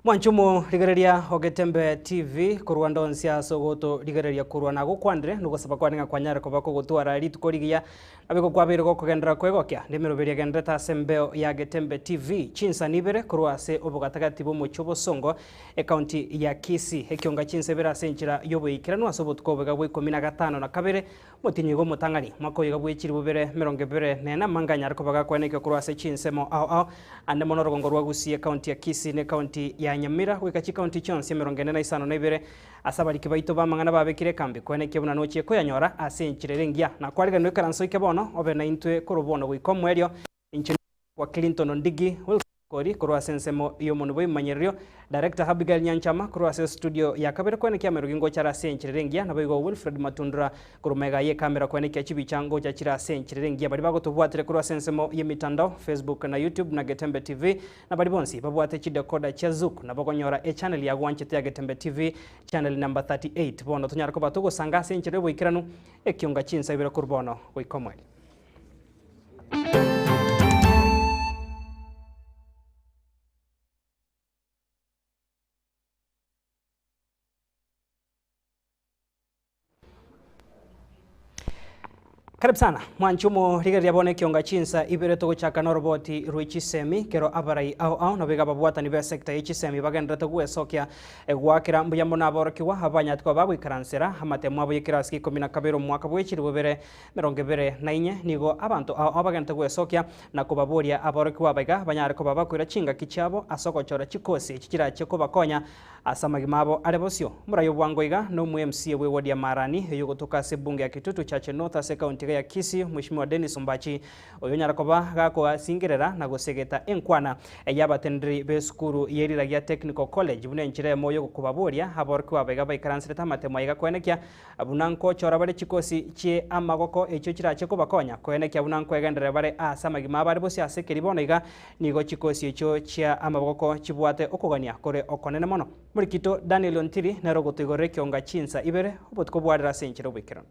Mwanchumo ligereria Ogetembe TV kurwa ndonsia sogoto ligereria kurwa na gukwandire nugo saba kwaninga kwanyara ko bako gutwara ritu korigia abiko kwabire go kugendera kwegokia ndemiroberia gendeta sembeo ya Getembe TV chinsa nibere kurwa se obugatagati bo muchubo songo county ya Kisii ekionga chinse bera senchira yobo ikirano asobotko bega bwe 15 na kabere mutinyigo mutangani mako yiga bwe chiri bubere 20 nena manganya ko baga kweneke kurwa se chinse mo ao ande monorogongo rwa gusie county ya Kisii ne county ya Nyamira wikachi county chonse 45 asabariki baito bamangana babekire kambi kweneke buna nochie koyanyora asenchirerengia na kwariga no karanso ikebono obe na intwe kurubono gwikomwerio inchi wa Clinton Ndigi Kori kurwa sensemo iyo munubo imanyerio director Abigail Nyanchama kurwa se studio ya kabere kweneke amerugingo chara senchirerengia na bayigo Wilfred Matundra kurumega ye kamera kweneke chibichango cha chira senchirerengia bari bago tubwatire kurwa sensemo ye mitandao Facebook na YouTube na Getembe TV na bari bonsi babwate chidekoda cha Zuku na bagonyora channel ya gwanchete ya Getembe TV channel number 38 bono tunyara ko batugo sanga senchirebo ikiranu ekionga chinsa ibira kurbono wikomweli. Karibu sana mwanchumo ligeria bone kionga chinsa ibere togo chaka no roboti ruichisemi kero abarai au no bega babwata ni be sector ichisemi bagenda togo esokya egwakira mbuyambo naborokiwa abanyat ko bagwe karansera hamate mwabo yikiraski 12 mwaka bwechiri bubere 24 nigo abantu au bagenda togo esokya na kubaboria aborokiwa bega banyare ko babakwira chinga kichabo asoko chora chikosi chikira cheko bakonya asamagimabo arebosio murayo bwangoiga no mu MC we wodia marani yugotoka sebunge ya Kitutu Chache North ase county ya Kisii Mheshimiwa Dennis Ombachi oyonyara koba gako asingerera na gosegeta enkwana yabatendri be skuru yeriragia technical college bune nchire moyo kubaboria aborkwa bega baikaranse tamate maiga kwenekya abunanko chora bare chikosi chie amagoko echo chirache kobakonya kwenekya abunanko egendere bare asamagima bare bosi asekeri bonaiga nigo chikosi echo chia amagoko chibwate okogania kore okonene mono murikito Daniel Ontiri narogoto igore kionga chinsa ibere obotko bwadra senchiro bwikira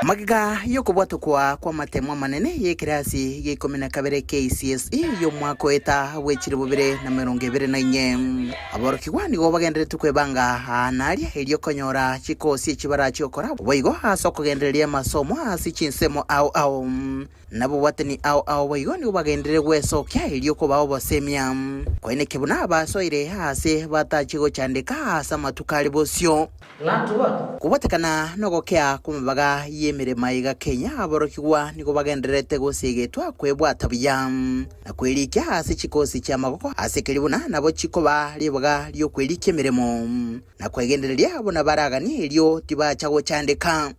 Magiga yo kubwatu kwa matemwa manene ye kirasi ye 12 KCSE yo mwako eta wechiri bubire na 24 aborokigwa nigo bagendere tukwebanga anaria elio konyora chikosi chibara chokora boigo asoko gendereria masomo asichinsemo au nabo wateni au boigo nigo bagendere gwesokya elio ko bawo bosemia kwene kibuna basoire hase batachigo chandika asama tukali bosio kubatekana nogokea kumabaga yemere maiga Kenya aborokigwa nigo bagenderete gosegetwa kwebwata buya na kwerikia hasi chikosi cha magoko asekelibuna nabo chiko baliboga lyo kwerikia meremo na kwegendereria abona baragani elio tiba chago chandeka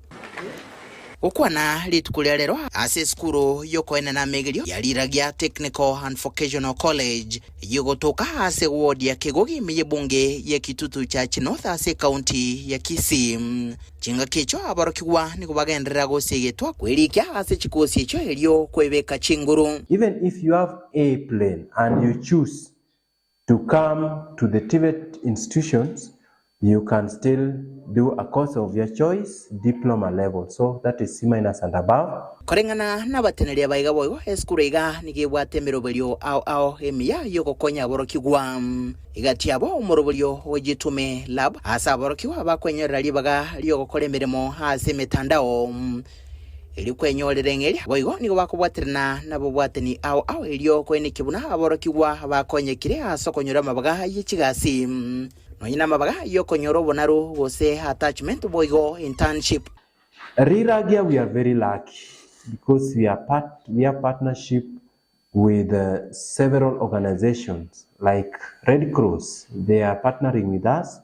okwana litukulia lero ase skuru yokoena na megelio yaliragia Technical and Vocational College yogotoka ase ward ya Kegogi miyebunge ya Kitutu Chache North ase county ya Kisii chinga kicho abarokigwa niko bagendera gosegetwa kwerikia ase chikosi echo elio kwebeka chinguru. Even if you have a plane and you choose to come to the TVET institutions, you can still do a course of your choice, diploma level. So that is C- and above. Korengana na bateneria baiga boigo eskurega nigebwate merobelio au emia yoko konya borokigwa igatiabo morobelio wejitume lab asa borokigwa bakwenyera libaga lyoko kole meremo ase metandao eli kwenyolerengeri boigo nigo bakobwaterana nabo bwateni au elio kwene kibuna aborokigwa bakonyekire asokonyora mabaga yichigasi noyina mabaga yokonyoro bonaro gose attachment boigo internship. Riragia, we are very lucky because we have partnership with several organizations like Red Cross. They are partnering with us,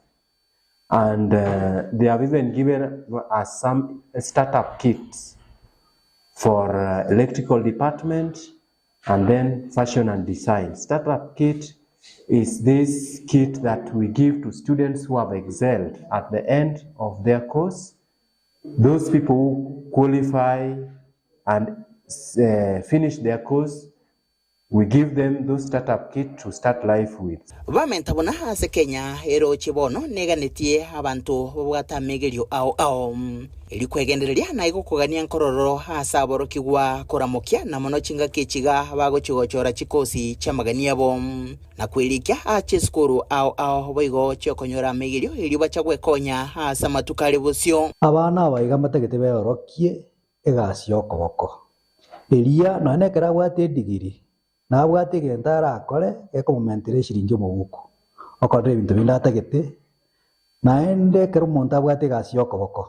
and they have even given us some startup kits for electrical department and then fashion and design. Startup kit is this kit that we give to students who have excelled at the end of their course. Those people who qualify and finish their course, we give them those startup kit to start life with. Bamenta bona ase Kenya ero chibono neganetie abantu bwata megerio ao ili kwegendereria na igukugania nkororo hasa borokigwa koramokia na mono chinga kichiga bagochigochora chikosi cha magania bo na kwilikia ache skuru ao boigo chokonyora megerio ili bachagwe konya hasa matukale bosio abana baiga mategete beorokie egasi okoboko elia no nekera gwate digiri na bwate gentara akore ekomentere shirinjo mubuko okore ibintu bindatagete naende kero monta bwate gasi okoboko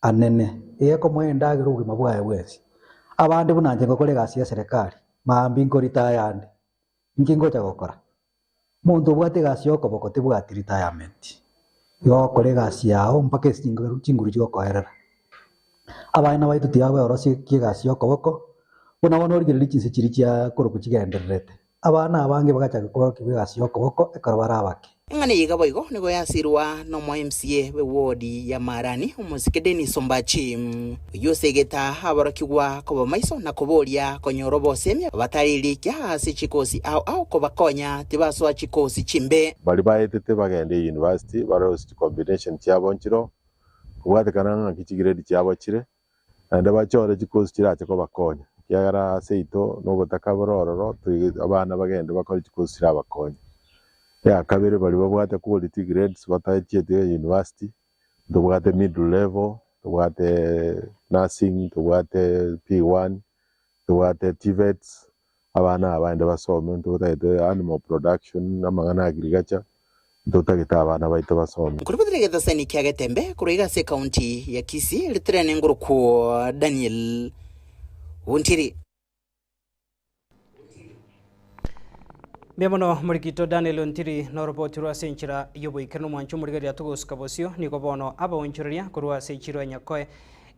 anene ekomwenda girugi mabwaye bwesi abandi bunanje ngokore gasi ya serikali mambi ngorita yande nkingocha gokora muntu bwate gasi okoboko tibwati retirement yo kore gasi yao mpaka chinguru chikokoerera abana baitu tiawe orosi kigasi okoboko bona bona origere chinse chiri chia koro kuchigendererete abana abange bagacha gukora kigasi okoboko ekorobara abake ngane yiga boigo nigo yasirwa no mo MCA we wodi ya Marani umusike Denis Ombachi yosegeta habarokigwa koba maiso na koboria konyorobo semya bataririkia hasi chikosi au kobakonya tibaso chikosi chimbe bali baetete bagende university barost combination cyabonchiro kubwatekana kichigiredi cyabakire ande bachore chikosi kirache kobakonya yagara seito no botaka borororo abana bagende bakora chikosi kirabakonya ya kabere bali babwate quality grades batachete university tubwate middle level tubwate nursing tubwate P1 tubwate TVETs abana abandi basome tubwate animal production amangana agriculture tutagita abana baito basome kurubudregeta seni kyagetembe kuruiga se county ya Kisii litrene nguruko Daniel Wontiri Memono murikito Daniel Wontiri no roboti rwa senchira yobo ikano mwanchu murigari atugosuka bosio niko bono aba wonchiria kurwa senchiro nyakoe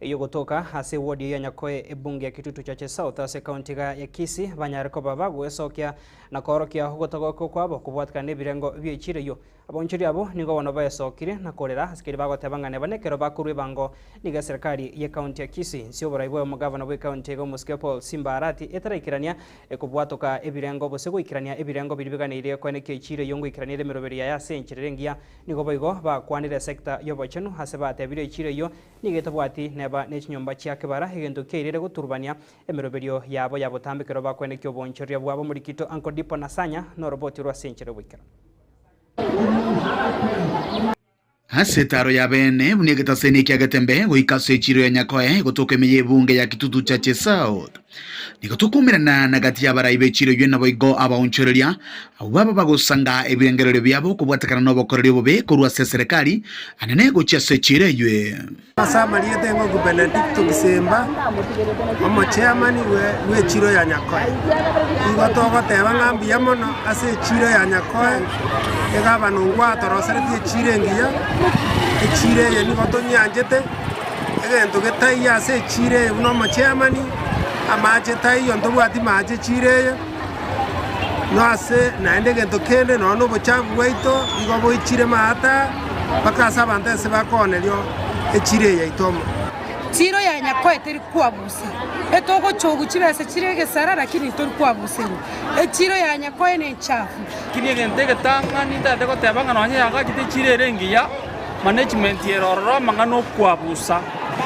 yogotoka hase wodi ya nyakoe ebunge ya Kitutu Chache South ase county ya Kisii banyareko baba gwesokia na korokia hugotogoko kwabo kubwatka nebirengo byechire yo abonchiri abo nigo bono bayesokire na korera asikiri bagotebangane banekero bakurwe bango niga serikali ya county ya Kisii sio boraibwe mu governor we county go Muske Paul Simbarati etaraikirania ekubwatoka ebirengo bosego ikirania ebirengo biribiganire kwene kechire yongo ikiranire meroberia ya senchirengia nigo boigo bakwanire sector yobochenu hase batebire ichire yo nigetabwati neba nechinyomba chiakebara higendo keirire guturbania emeroberio yabo yabotambikero bakwene kyo bonchoria bwabo murikito Anko Dipo Nasanya no roboti rwa senchere bwikara Hasetaro ya bene bunigeta seni kyagetembe goikase chiro ya nyakoe gotoke meye bunge ya Kitutu Chache South nikotukumirana na gati ya baraibe chiro yena boigo abaonchoreria ababa bagosanga ebirengerero byabo kubwatakana no bokorero bobe kurwa serikali anene gocha sechire ywe asama liete ngo Benedict Kisemba omo chairman we chiro ya nyakoe igotogo teba ngambi yamono ase chiro ya nyakoe egaba nungwa torosereti chire ngiya chire ye ni gotonyanjete egento getai ase chire uno mo chairman amache tai yondo bwati mache chire no ase naende gento kende no bochagu waito igo boichire mata bakasa bante se bakonelio echire ya itomo chiro ya nyakoe teri kwabusa etoko chogu chibese chirege sara lakini tori kwabusa echiro ya nyakoe ne chafu kini gente getanga ni tate ko tebanga no nya kite chire rengiya management yeroro mangano kwabusa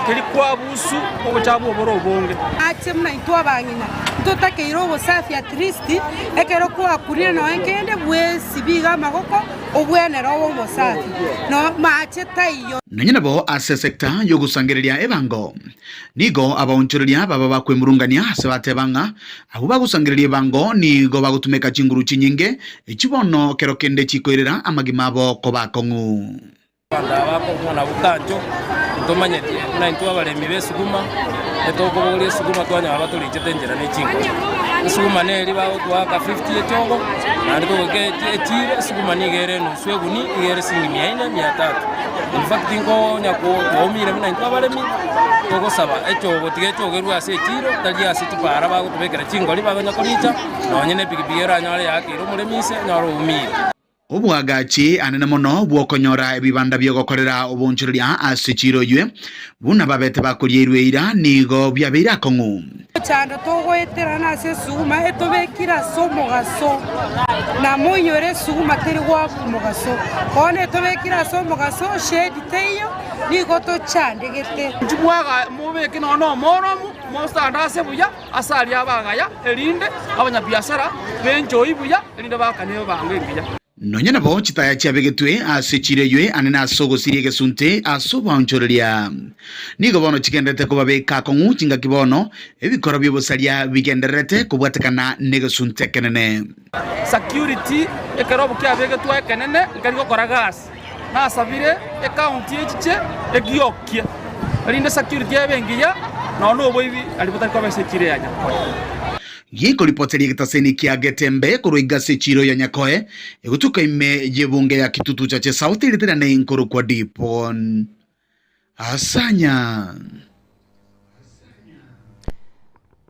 kiri kwabusu obuchabu oboro bonge ache mna itwa bangina tutake irobo safi at least ekero kwa kurire no enkende bwesi biga magoko obwene robo mosafi no mache tayo nanyina bo ase sector yogusangereria ebango nigo abaonchoreria baba bakwemurungania ase batebanga abo bagusangereria bango nigo bagutumeka chinguru chinyinge echibono kero kende chikoirera amagima bo kobakongu banda bako na bukanjo tomanye na intwa baremi besuguma etoko bole suguma twanya abatuli chetenjera nechingo suguma neri bawo twaka 50 etongo nandi ko gete etire suguma nigere no sweguni igere singi 400 300 in fact ingo nyako omire na intwa baremi toko saba echo tige chogeru ase etiro tali ase tipara bago tubekera chingo li bago nyakolicha no nyene pikipikera nyale yake ro muremise nyaro umire obwagachi anene mono bwokonyora ebibanda byogokorera obonchoreria ase chiro ywe buna babete bakorierwe ira nigo byabeira kongu chanda togoetera nase suguma etobekira somogaso na moinyore suguma teri gwaku mogaso kone tobekira somogaso shedi teyo nigo tochandegete njibwaga mubeke nono moromu mostandase buya asali abagaya elinde abanyabiashara benjoyi buya elinde bakane bangeria nonya nabo chitaya chiabegetwe asechireywe anena asogosirie gesunte asobanchoreria nigo bono chikendete kubabeka kongu chinga kibono ebikoro byobosaria bigenderete kubwatekana negesunte kenene security ekerobo kiabegetwe kenene ikari gukora gas na sabire account yechiche egiokie elinde security ebengiya nono boibi alibotari kwa besechire yanya yiko ripoteria gitaseni kia Getembe kuruiga sechiro ya Nyakoe egutuka ime jebunge ya Kitutu Chache South ilitira na inkuru kwa Dipon Asanya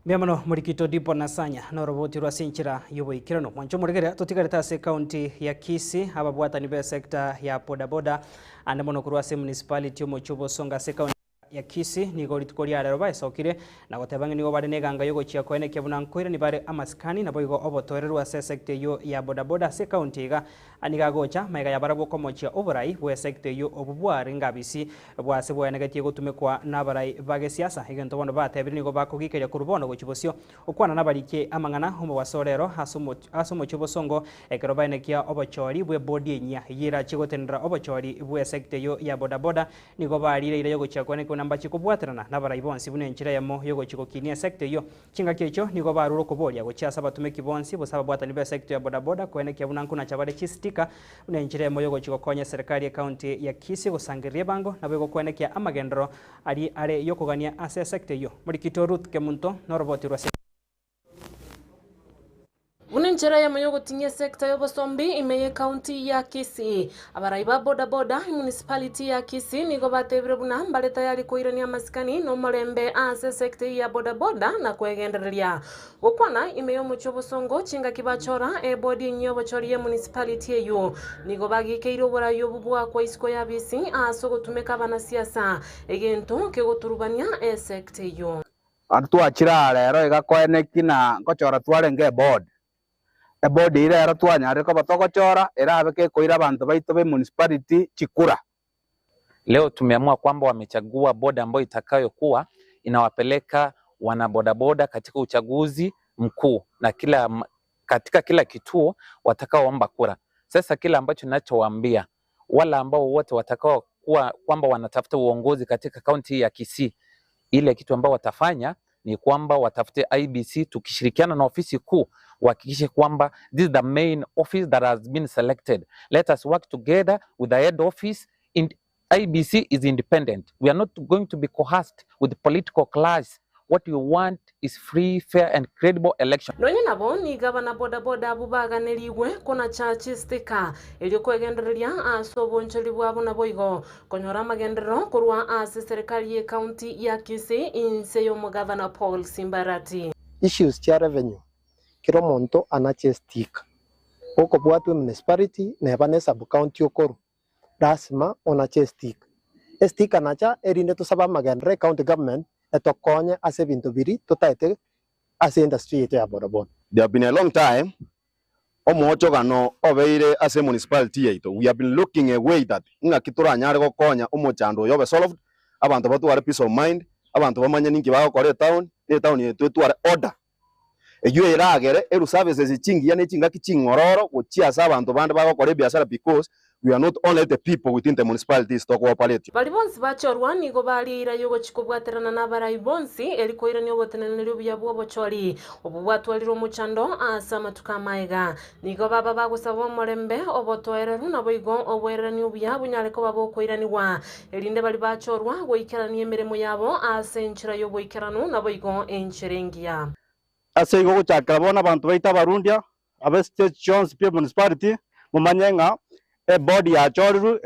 Miamano murikito Dipon Asanya na roboti rwa sinchira yubo ikirano mwancho murigere tutigareta se county ya Kisii ababwata nibe sekta ya bodaboda andamono kurwa se municipality yo Mochubo Songa se county ya Kisii nigo ritukoria arero sokire na gotebange nigo bare neganga yogo chia kwene kebuna nkoire ni bare amaskani na boigo obotorerwa se sekte yo ya bodaboda se county ga aniga gocha maiga ya barabo komochia oborai bwe sekte yo obubware ngabisi bwase bwe negatie gutumekwa na barai bage siasa igento bono batebiri nigo bakugikeria kurubono gochibosio okwana na barike amangana homo wasorero asumo chibosongo ekerobaine kia obochori bwe bodi nya yira chigotenra obochori bwe sekte yo ya bodaboda nigo barire ire yogo chia kwene namba chikubwaterana na barayi bonsi bune nchira yamo yogo chikokinia sector yo kinga kecho nigo baruro kubolia gocha saba tumeki bonsi busaba bwata nibe sector ya bodaboda kwene kyabuna nkuna chabale chistika bune nchira yamo yogo chikokonya serikali ya county ya Kisii gusangirie bango na bego kwene kya amagendro ali are yokogania ase sector yo muri Ruth Kemunto no roboti rwa Unenjera ya mayogo tinye sekta yobo sombi imeye county ya Kisii. Abaraiba boda boda municipality ya Kisii nigo batebire buna mbale tayari kuirania maskani no marembe ase sekta ya boda boda na kwegendereria. Okwana imeyo Mochubo Songo chinga kibachora e bodi nyobo choriye municipality eyo. Nigo bagikeiro bora yobubwa kwa isko ya bisi asogo tumeka bana siasa. Egento kegoturubania e sekta yo. Atu achira rero igakoene kina ngochora twarenge board. Bodi ire era twanya ariko batogochora era abeke koira abantu baito be municipality Chikura. Leo tumeamua kwamba wamechagua boda ambayo itakayokuwa inawapeleka wanabodaboda katika uchaguzi mkuu na katika kila kituo watakaoomba kura. Sasa kila ambacho ninachowaambia wala ambao wote watakao kuwa kwamba wanatafuta uongozi katika kaunti ya Kisii, ile kitu ambao watafanya ni kwamba watafute IBC tukishirikiana na ofisi kuu wahakikishe kwamba this is the main office that has been selected. Let us work together with the head office. IBC is independent. We are not going to be coerced with political class. What we want is free, fair and credible election. Nonye nabo ni gavana boda boda abubaganirigwe kona chachi stika ili kwegendereria asoboncholi bwabo na boigo konyora magendero kurwa ase serikali ya county ya Kisii inse yo mugavana Paul Simbarati. Issues cha revenue kiro monto anache stika oko bwatu municipality na bane sub county okoru dasma onache stika nacha erinde to saba magendere county government etokonye ase bintu biri totaete ase industry ya bodaboda. There have been a long time omocho gano obeire ase municipality yaito. We have been looking a way that nga kitura nyare gokonya omochando yobe solved abantu batware peace of mind abantu bamanya ninki bagokore town yetu tware order eyo iragere eru services chingi ya nechinga kichingororo gochia sa abantu bande bagokore biashara because we are not only the people within the municipalities to cooperate. Balibonsi bachorwa nigo bali ira yogo chikobwaterana na barayibonsi elikoira ni obotenenero byabo bochori obubwatwaliro muchando asama tukamaega nigo baba bagusaba omorembe obotwerero na boigo obwerani obyabo nyareko babo koiraniwa elinde bali bachorwa goikerani emeremo yabo asenchira yo boikerano na boigo encherengia ase igo gochakara bona abantu baita barundia abe state Jones P municipality mumanyenga body ya choriru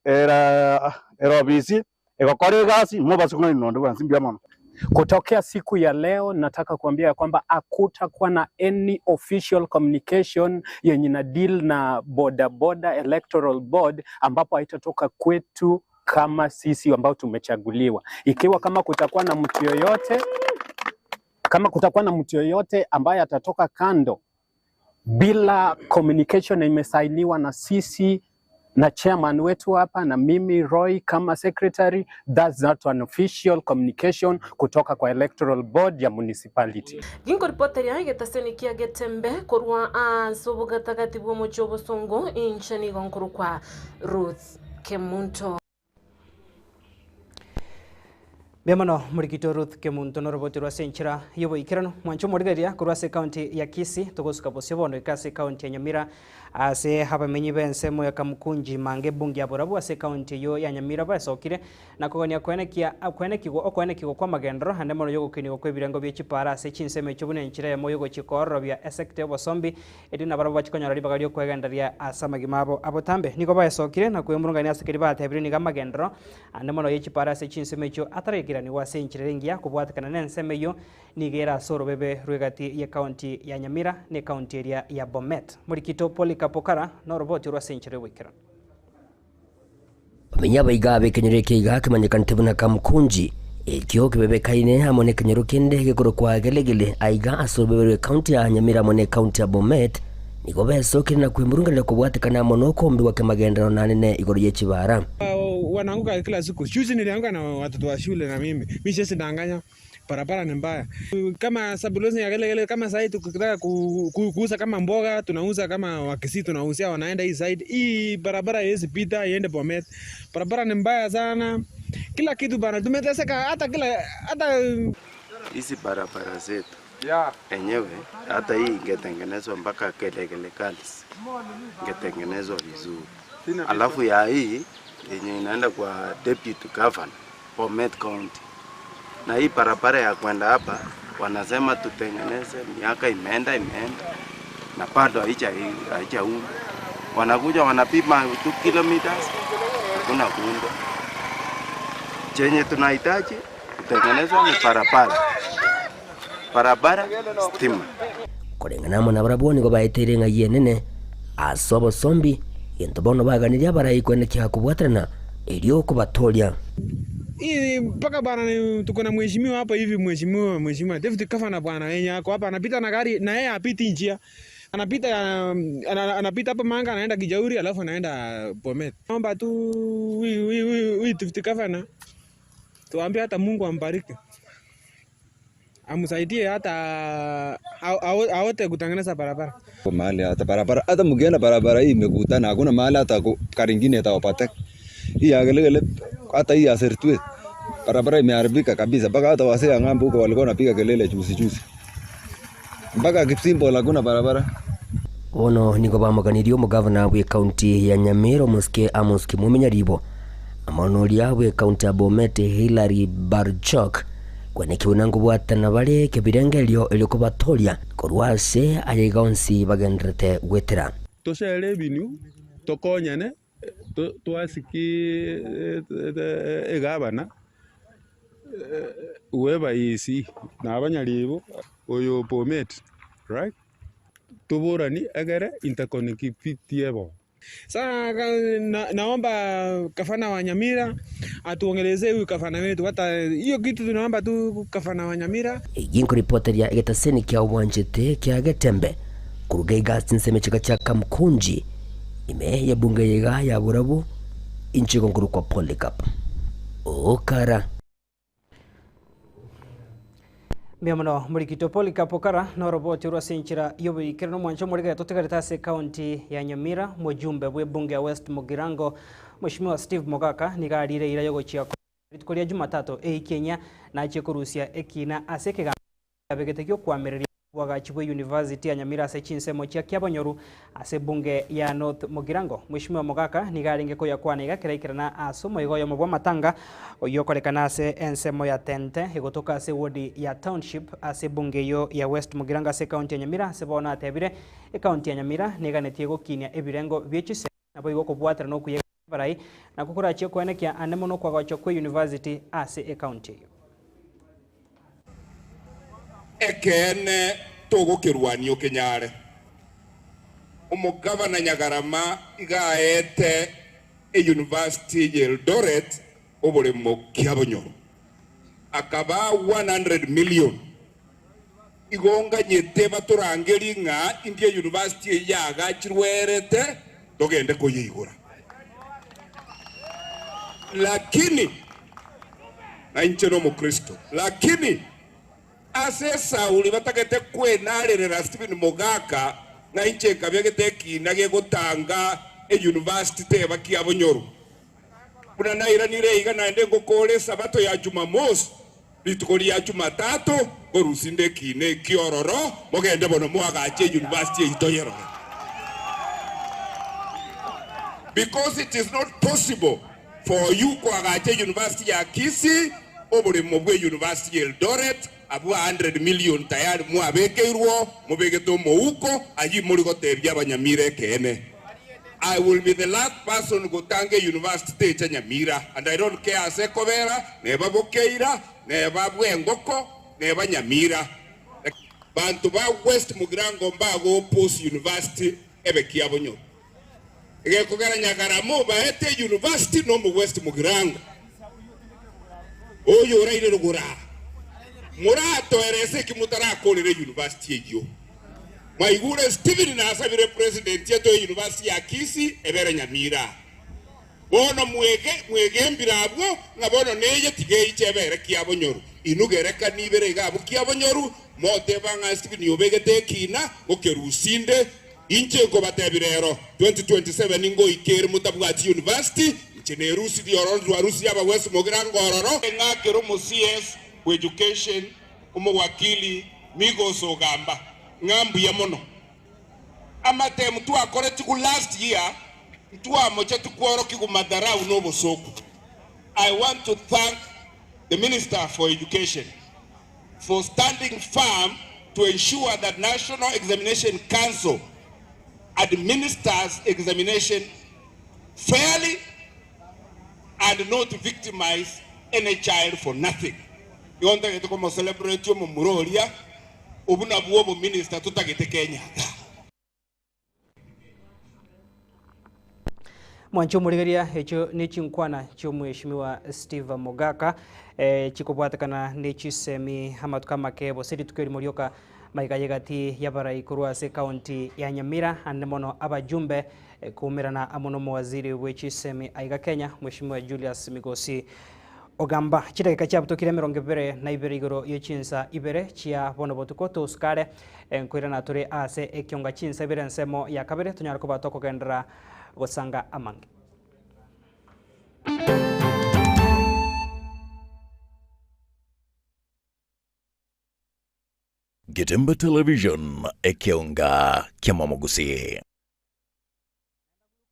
era bisi ekokore gasi mobasukuna inondo kwa simbia mama. Kutokea siku ya leo nataka kuambia kwamba hakutakuwa na any official communication yenye na deal na boda electoral board ambapo haitatoka kwetu kama sisi ambao tumechaguliwa. Ikiwa kama kutakuwa na mtu yoyote Kama kutakuwa na mtu yoyote ambaye atatoka kando bila communication imesainiwa na sisi na chairman wetu hapa na mimi Roy kama secretary, that's not an official communication kutoka kwa electoral board ya municipality. Ginko reporter ya getaseni kia getembe korwa sobo gatagati bwo mochobo songo inchani gonkuru kwa Ruth Kemunto. Bemano murikito Ruth Kemunto no roboti rwa senchira yobo ikirano mwancho murigaria kurwase county ya Kisii togosuka bosebono ikase county ya Nyamira ase haba menyi bensemo ya Kamkunji mange bungi aborabu ase county yo ya Nyamira basokire nakogonia kwenekigo kwa magendro hande mono yogo kinigo kwebirengo by'ekipara ase chinseme cyobune nchira ya moyo gochikoro bya esekte bosombi edina barabo bachikonyora libagario kwegendaria asamagimabo abotambe niko basokire na kwemurungania asekeri batebire ni gamagendro hande mono y'ekipara ase chinseme cyo atarekira ni wase nchirengia kubwatakana nenseme yo nigera soro bebe rwegati ya county ya Nyamira ne county area ya Bomet murikito Polikapokara no roboti rwa senchire wikira Bamenya baigabe kenyere kiga kimanyikana tibuna Kamkunji ekyo kibebekaine hamone kenyero kende gekoro kwa gelegele aiga asobebere county ya Nyamira mone county ya Bomet niko besokire na kwimurungalira kubwatakana mono kombi wa kemagendero nanene igoro yechibara wanaanguka kila siku. Juzi nilianguka na watoto wa shule na mimi siwezi danganya, barabara ni mbaya. Kama sabulozi ya gele kama sasa tukitaka kuuza kama mboga tunauza, kama wakisi tunauzia wanaenda hii side. Hii barabara haiwezi pita iende Bomet. Barabara ni mbaya sana. Kila kitu bana tumeteseka, hata hizi barabara zetu enyewe hata hii ingetengenezwa mpaka Gelegele Girls ingetengenezwa vizuri. Alafu ya hii yenye inaenda kwa deputy governor Bomet County. Na hii barabara ya kwenda hapa wanasema tutengeneze, miaka imeenda na bado haijaundwa. Wanakuja wanapima 2 kilometers kuna kuundwa. Chenye tunahitaji kutengenezwa ni barabara stima. Kulingana na barabara niko baetere ngaye nene asobo sombi yentobono baganiria barayikwene kyakubwatrana elio kubatolia. Hii mpaka bana tuko na mheshimiwa hapa hivi, mheshimiwa deputy governor bwana wenye yako hapa anapita na gari na yeye apiti njia. Anapita hapa Manga anaenda Kijauri alafu anaenda Bomet. Naomba tu deputy governor tuambie hata Mungu ambariki. Amsaidie hata aote kutengeneza barabara. Kwa mahali hata barabara hata mkienda barabara hii imekutana, hakuna mahali hata gari nyingine itawapata. Hii Gelegele hata hii Asertwe barabara imeharibika kabisa, mpaka hata wasee wa ng'ambo huko walikuwa wanapiga kelele juzi. Mpaka Kipsimbo hakuna barabara. Ono niko bamaganirio mu governor wa county ya Nyamira Muske Amos Kimumenyaribo amonoria wa county ya Bomet Hilary Barchok kwene kiunangu bwatana bale kebirengelio eliko batolia korwase ayegonsi bagendrete gwetera toshele binu tokonyane twasiki egabana weba isi na abanyalibo oyo Bomet, right? Tuburani agere interconnectivity ebo. Sasa naomba gavana wa Nyamira atuongelezee huyu gavana wetu, hata hiyo kitu tunaomba tu gavana wa Nyamira. Ginko reporter ya getaseni kya Wanjete kya Getembe kurugeiga sinseme chika cha Kamkunji ime ya bunge yega ya burabu inchigo nkuru kwa Polycarp okara Miamano murikito Polycarp na roboti rwa senchira yobo ikirano mwancho muriga totegarita se county ya Nyamira mujumbe bwe bunge ya West Mugirango Mheshimiwa Steve Mogaka nigarire ira yogo chia koria Jumatatu Kenya na chekurusia ekina asekega abegetekyo kwamereria wagachibwe University ya Nyamira ase chinsemo chia Kiabonyoru ase bunge ya North Mugirango. Mheshimiwa Mogaka nigaringe ko yakwana igakiraikirana asomo igoyo mubwa matanga oyokorekana ase ensemo ya Tente igotoka ase ward ya Township ase bunge yo ya West Mugirango ase county ya Nyamira ase bona atebire county ya Nyamira niganetie gokinya ebirengo byechise nabo igokobwatira no kuyega barai na kukura chio kwenekia anemo no kwagacho kwa University ase county yo ekene tugukirwanio kinyare umugavana Nyagarama igaete University ya Eldoret obore mu Kiabonyoru akaba 100 million igonganyete baturangeri ng'a India University yagachirwerete togende kuyigura. Lakini na incheno mukristo lakini ase Sauli batakete kwenarerera Stephen Mogaka na inche kabyegete kinage gutanga university teba kiabonyoru kuna naira nire iga naende ngokole sabato ya Jumamosi litukoli ya Jumatatu gorusinde kine kiororo mogende bono mwagache university itoyero, because it is not possible for you kwagache university ya Kisii obule mobwe university Eldoret abu 100 million tayari mwabekeirwo mubegeto mouko aji muri gotebya abanyamire kene. I will be the last person go tange university cha Nyamira, and I don't care asekobera neba bokeira neba bwengoko neba Nyamira bantu ba West Mugirango mbago post university ebekia bonyo ege kugara Nyagaramo baete university no mu West Mugirango oyo raire rugura murato erese kimutarakolere university ejo Maigure Stephen na asabire president yeto university ya Kisii ebere Nyamira bono mwege mbirabwo ngabono neye tigei chebere kiabonyoru inugereka nibere gabu kiabonyoru mote banga Stephen yobegete kina okerusinde inche ko batebirero 2027 ingo ikere mutabwati university chene rusi di orondu arusi yaba West Mugirango ororo ngakero mu CS education umwakili Migoso Gamba ngambu ya mono amate mtu akore tiku last year mtu amocha tukworo kiku madarau nobo soku. I want to thank the Minister for Education for standing firm to ensure that National Examination Council administers examination fairly and not victimize any child for nothing. You want to come celebrate your Muroria obuna buobo minister tutagete Kenya. Mwancho muligeria echo nichinkwana cho mheshimiwa Steve Mogaka chikobwatakana nechisemi hamatuka makebo sedi tukeri mulioka maikayegati yabara ikurwa se county ya Nyamira anemono abajumbe kumirana amono mwaziri wechisemi aiga Kenya mheshimiwa Julius Migosi Ogamba chitagika cyabutokire 22 igoro yechinsa ibere chia bono botukoto uskare enkwira na turi ase ekyonga chinsa ibere nsemo ya kabere tunyara kubatoko gendera gosanga amange Getemba Television ekyonga kyamamugusi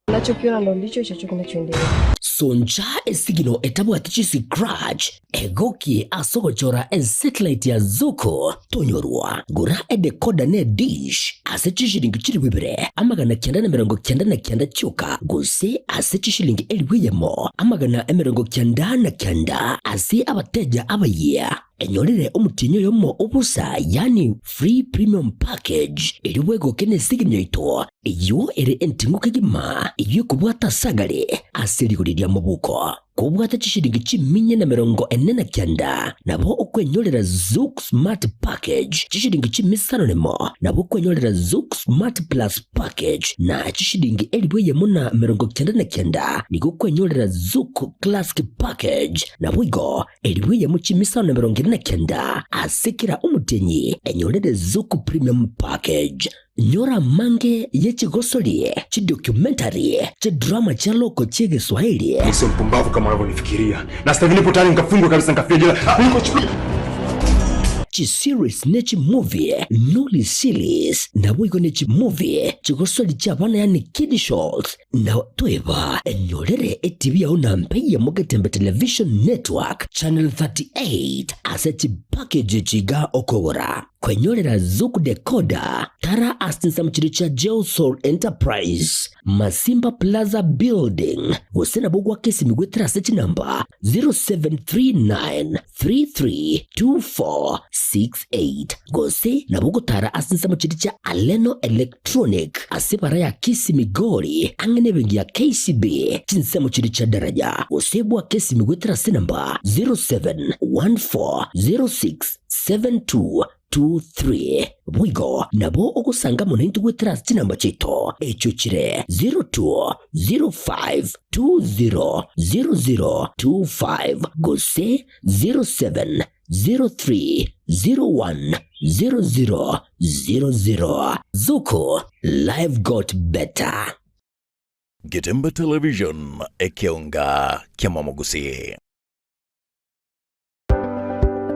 nachokiona ndo ndicho chacho kinachoendelea. Sonja esigino etabwati scratch egoki asogochora satellite ya Zuku tonyorwa gura edecoder ne dish asechishilingi chiri wibere amagana 999 cyuka gose asechishilingi eliwiyemo amagana 999 ase abateja abaye enyorere omutinyo yomo obusa yani free premium package eliwego kene sigino ito iyo ere entinguke gima iyo kubwata sagale aseligorirya mubuko kubwata chishilingi chiminye na 49 nabo okwenyorera Zuku Smart Package chishilingi chimisano nemo nabo okwenyorera Zuku Smart Plus Package na chishilingi eliweye muna 99 niko okwenyorera Zuku Classic Package nabo igo eliweye mu chimisano na 29 asekera umutenyi enyorere Zuku Premium Package nyora mange yechigosolie chidocumentary chidrama cha loko chege Swahili. Ni sio mpumbavu kama unavyonifikiria. Na sasa nilipo tayari nikafungwa kabisa nikafia jela. Niko chukua series nechi movie noli series na wigo nechi movie chigosoli chabana yani Kid Shows na toeva enyorere TV ya unampeya Mugetembe Television Network Channel 38 aseti package chiga okora kwenyorera Zuku decoder tara asinsa mchiricha Geosoul Enterprise Masimba Plaza Building usena bugwa kesi migwetera sechi number 0739332468 gose na bugo tara asinsa mchiricha Aleno Electronic asipara ya kisi migori angene bengi ya KCB chinsa mchiricha daraja usebwa kesi migwetera se number 07140672 023 bwigo nabo ogusanga mu naintu gwetras chinamba chito echuchire 0205200025 gose 0703010000. Zuko life got better. Getemba Television ekionga kiamamogusi.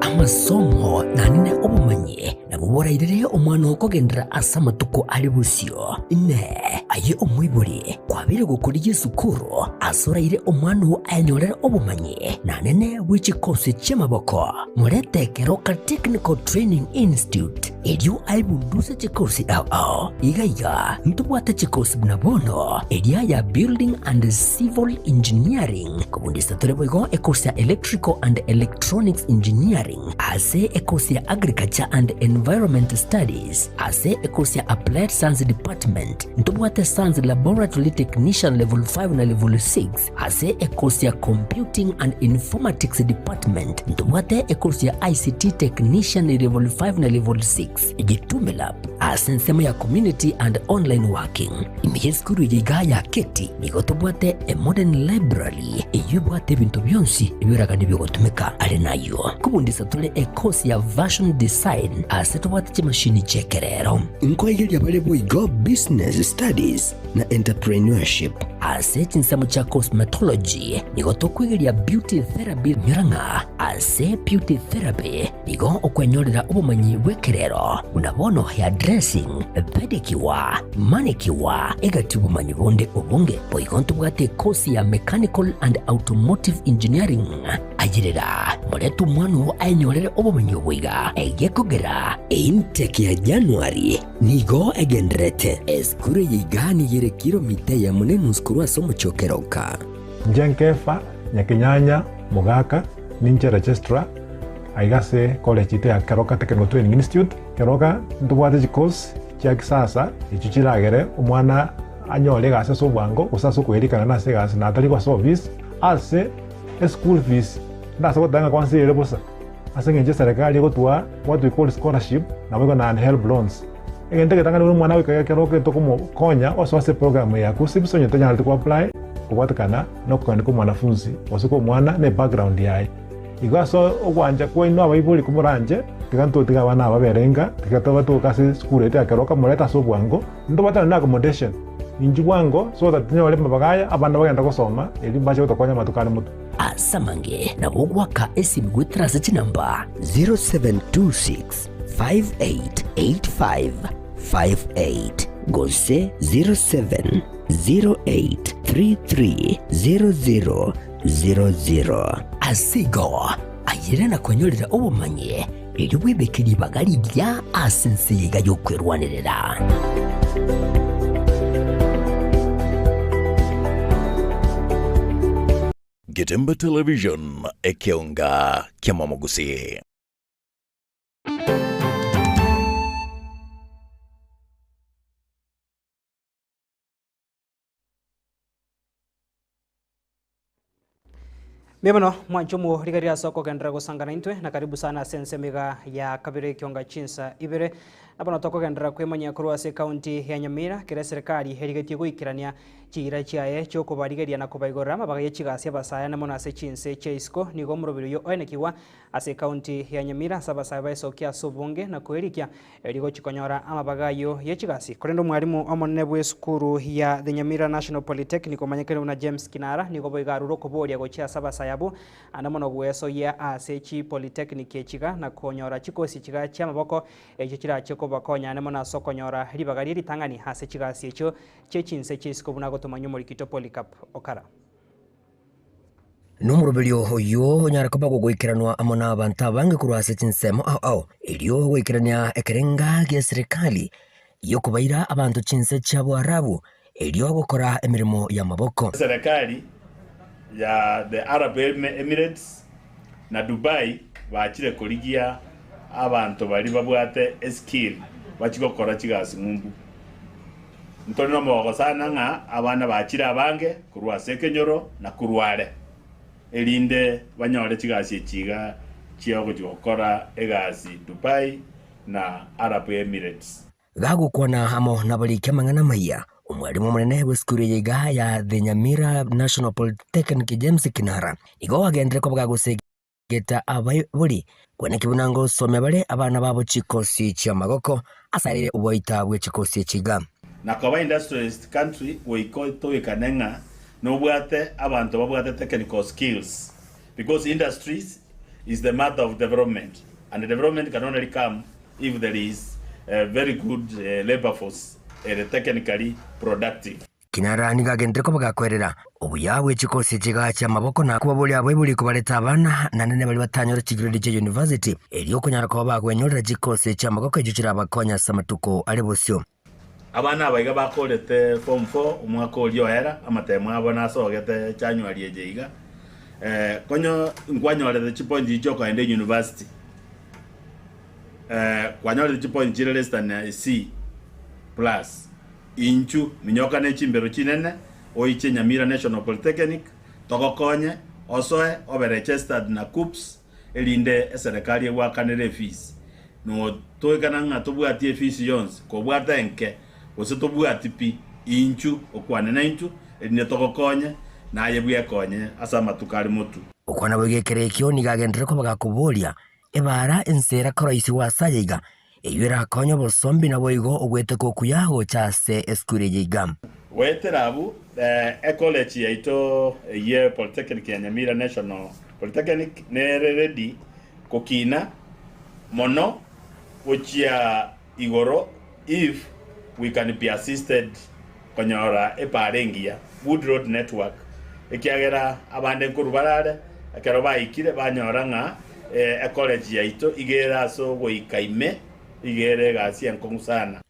Amasomo nanine obumanyi nabuborairire omwana okogendera asamatuko ali busyo ne aye omwibuli kwabire gukuri Yesukuru asoraire omwana ayanyorera obumanyi nanene w'ekikosi ky'amaboko muretekero ka Technical Training Institute eryo aibunduse ekikosi ao igaiga ntubwate ekikosi bunabono erya ya Building and Civil Engineering kubundisa tureboigo ekosi ya Electrical and Electronics Engineering ase ekosi ya Agriculture and Environment Studies ase ekosi ya Applied Science Department ntubwate Science Laboratory Technician level 5 na level 6 ase ekosi ya Computing and Informatics Department ntubwate ekosi ya ICT Technician level 5 na level 6 Gitume Lab ase nsemo ya Community and Online Working imiyeskuru yiga ya keti nigotubwate a Modern Library iyubwate bintu byonsi ibiraga nibyogotumika ari nayo kubundisa tule ekosi ya Version Design ase tubwate chimashini chekerero nkwayigerya bale boigo Business Studies na Entrepreneurship ase chinsamo cha Cosmetology nigoto kwigerya Beauty Therapy nyuranga ase Beauty Therapy nigo okwenyorera obumanyi bwekerero unabono hair dressing pedicure manicure egati obumanyi bonde obunge boigo ntubwate kosi ya Mechanical and Automotive Engineering agirira muretu mwanu ayanyorere obumanyi obwiga egekogera intake ya January nigo egendrete eskure yigani yere kilomita ya munenu skuru asomo chokeroka Jenkefa Nyakinyanya Mugaka ninche registrar aigase college ite ya Keroka Technical Training Institute Keroka ntubwate chikosi kya kisasa ichuchiragere omwana anyole gase sobwango usaso kwerikana nase gase natali kwa service ase school fees ndasa kotanga kwansi ile bosa ase ngenje serikali gotwa what we call scholarship na wego na help loans egende ketanga no mwana wika Keroka tokomo konya oswase program ya kusibisonye tanya alikuwa apply kubatakana no kwandika mwanafunzi wasiko mwana ne background yaye igaso ogwanja kwino abayibuli kumuranje tikanto tiga bana ababerenga tikatoba to kasi school ete Keroka mureta sobwango ndo batana na accommodation injibwango so that nyole mabagaya abana bagenda gusoma eli mbaje utokonya matukani mutu asamange na bogwaka esimgwitrase chinamba 0726 588558 gose 0708330000 asigo ayirena kwenyorera obumanyi eri bwebekeri bagari lya asensiga yokwerwanirira Getemba Television ekionga kiamamogusi. Mebano mwanchumu rigaria soko gendera gusangana intwe na karibu sana sensemiga ya kabire kionga chinsa ibere nabano toko gendera kwemanya kurwase county ya Nyamira kire serikali herigetie guikirania chira chiaye cyo kubarigeria na kubaigora mabaga yechigasia basaya na mona se chinse cheisco nigo murubiro yo onekiwa ase county ya Nyamira sabasaya baesokia subunge na kuerikia erigo chikonyora amabagayo yechigasi korendo mwarimu omonne bwe skuru ya the Nyamira National Polytechnic omanyekere una James Kinara nigo boigaruro kuboria gochia sabasaya bu anamono gweso ya ase chi Polytechnic echiga na konyora chikosi chiga chia maboko echo chira cheko bakonya anamona sokonyora ribagari ritangani hase chigasi echo chechinse cheisco bunago tumanyumuri kito Polycap Okara Numurubelio hoyo nyara kubago gwikiranwa amona abantu abange kurwase chinsemo ao elio gwikirania ekerenga gya serikali yo kubaira abantu chinse cyabo arabu elio gukora emirimo ya maboko serikali ya the Arab Emirates na Dubai bakire koligia abantu bali babwate skill bakigokora kigasi mumbu ntoni no mwogo sana nga abana bakire abange kurwase kenyoro na kurware elinde banyore kigasi ekiga kiyago gikora egasi Dubai na Arab Emirates. Gagukwana hamo na barikia mang'ana maiya umwarimu munene w'esukuru yiga ya The Nyamira National Polytechnic James Kinara igo wagendere ko bwagusegeta abayuri kwene kibunango some bare abana babo chikosi cha magoko asarire uboita bwe chikosi chiga na kwa industrialist country weiko to ikanenga no bwate abantu babwate technical skills, because industries is the mother of development, and the development can only come if there is a very good labor force technically productive. Kinara nigagendere ko bagakwerera ubuya bw'ekikosi kiga kya maboko na kubabuli abebuli kubaleta abana na nene bali batanyora kigiredi kya university eriyo kunyara ko bagwenyora kikosi kya maboko ekikira abakonya samatuko ali bosyo abana abayiga bakolete form 4 umwaka olyohera amatemu abo nasogete chanywa lyejeiga konyo ngwanyorete chipointi icho kaende university kwanyorete chipointi chile less than C plus inchu minyoka ne chimbero chinene oiche Nyamira National Polytechnic togokonye osoe obe registered na KUPS elinde serikali ewakanire fees no toikana nga tobwatie fees yons ko bwata enke ositobwati pi inchu okwane na inchu elinde togokonye na yebwe konye asa matukari mutu okwana bwegekerekyo nigagendere ko bagakubolia ebara ensera koroisi wasayiga eyira konyo bosombi na boigo ogwete kokuyaho chase eskure yiga weterabu college yaito ye Polytechnic ya Nyamira National Polytechnic ne ready kokina mono ochia igoro if we can be assisted konyora eparengia Wood Road Network ekiagera abande kurubarare akero baikire banyora nga college yaito igera so goikaime igere gasi enkongusana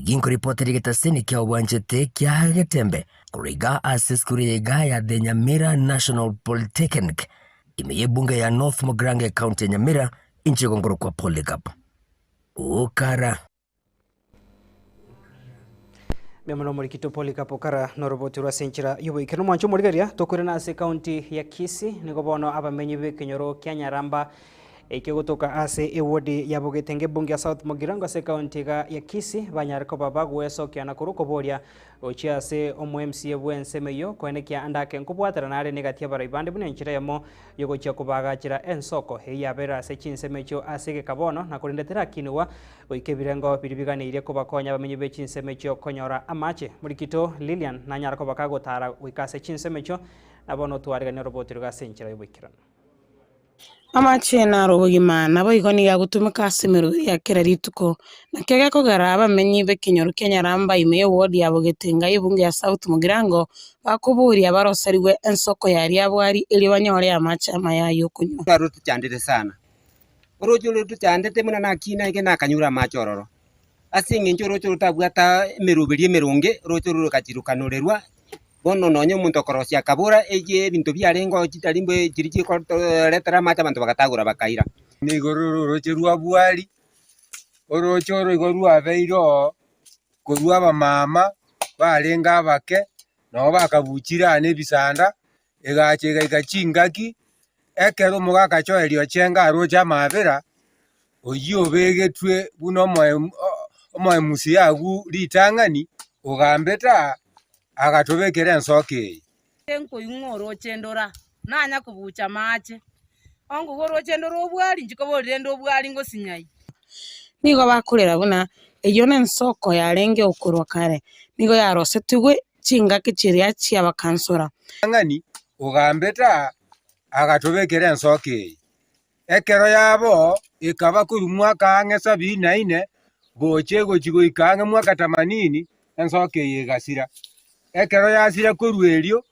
Ginko ripoti rigetaseni kia uwanjete kia getembe kuriga aseskuri yega ya The Nyamira National Polytechnic imeye bunge ya North Mogrange County Nyamira inchi gongoro kwa Polycarp ukara Miamono murikito Polycarp ukara noroboti rwa senchira yubo ikeno mwancho murigeria tokure na ase county ya Kisii nigobono abamenyi bekenyoro kya Nyaramba ikigutuka ase ewodi ya Bogetenge bunge ya South Mugirango ase county ya Kisii banyariko baba gwesokia na kuruko boria ochi ase omu MCA bwensemeyo kwenekia andake nkubwatera nare negatia baraibande bune nchira yamo yogochia kubagachira ensoko heyabera ase chinsemecho ase gekabono na kurindetera kinwa oikebirengo biribiganire kubakonya bamenyi be chinsemecho konyora amache murikito Lilian na nyariko bakagotara wikase chinsemecho nabono twarigane roboti rugase nchira yobikirana amache na robogima nabo igoni ya gutumika asemero ya kerarituko na kege kogara abamenyi bekenyoro kya Nyaramba imeye wodi ya Bogetenga ibunge ya South Mugirango bakuburi abarosariwe ensoko yari abwari ili banyore amache amayayo kunywa karutu chandete sana orojo chandete muna nakina ige nakanyura amachororo asinge njoro tabwata emerubiri emeronge rojo kachirukanorerwa bono nonyo muntu korosia kabura eje bintu byarengo kitalimbe kiriki ko letera mata abantu bakatagura bakaira ni gororo rocherwa bwali orochoro igorwa beiro korwa bamama balenga abake no bakabuchira ne bisanda egachega igachingaki ekero mugaka cho elio chenga roja mabera oyo begetwe buno moye musiagu litangani ugambeta agatobekera ensoke enko yungoro chendora nanya kubucha mache ongo goro chendora obwali njiko borendo obwali ngo sinyai nigo bakurera buna eyo nensoko yarenge okurwa kare nigo yarose tugwe chinga kichiria chia bakansora ngani ugambeta agatobekera ensoke ekero yabo ikaba kuri mwaka angesa 74 goche gochigo ikange mwaka 80 ensoke yegasira ekero yasira kurwerio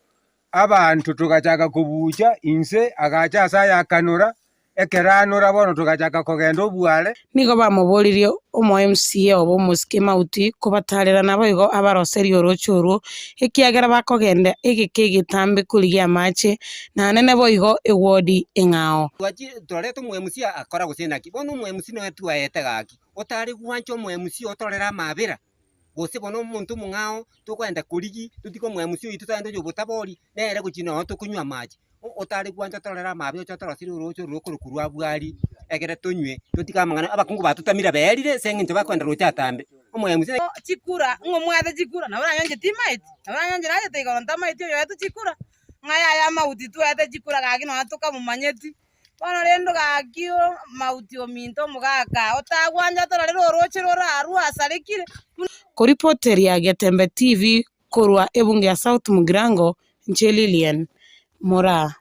abantu tukachaka kubucha inse agacha saya akanura ekeranura bono tukachaka kogenda obwale nigo bamuburirio omo MCA obo muskema uti kubatarira nabo igo abaroserio rochuru ekiagera bakogenda egekegitambe kurigia mache na nene bo igo ewodi engao wachi toreto mu MCA akora gusena ki bono mu MCA no etu ayete gaki otari gwancho mu MCA otorera mabera gose bono muntu mungao tukwenda kurigi tutiko mu MCA itu tando yo botabori nere guchino tukunywa maji otari kwanja torera mabe ochotorosiri urocho rukurukuru abwari egere tunywe tutikamangana abakungu batutamira berire senge bakwenda rocha tambe omwemuze chikura ngomwathe chikura na uranyonje timait na uranyonje raje teigoronta maiti yo yetu chikura ngaya ya mauti tu ate chikura gaki no atuka mumanyeti bono rendo gakio mauti ominto mugaka otagwanja torero roche roraru asarekire kuripoteri ya Getembe TV korwa ebunge ya South Mugirango Lilian Mora.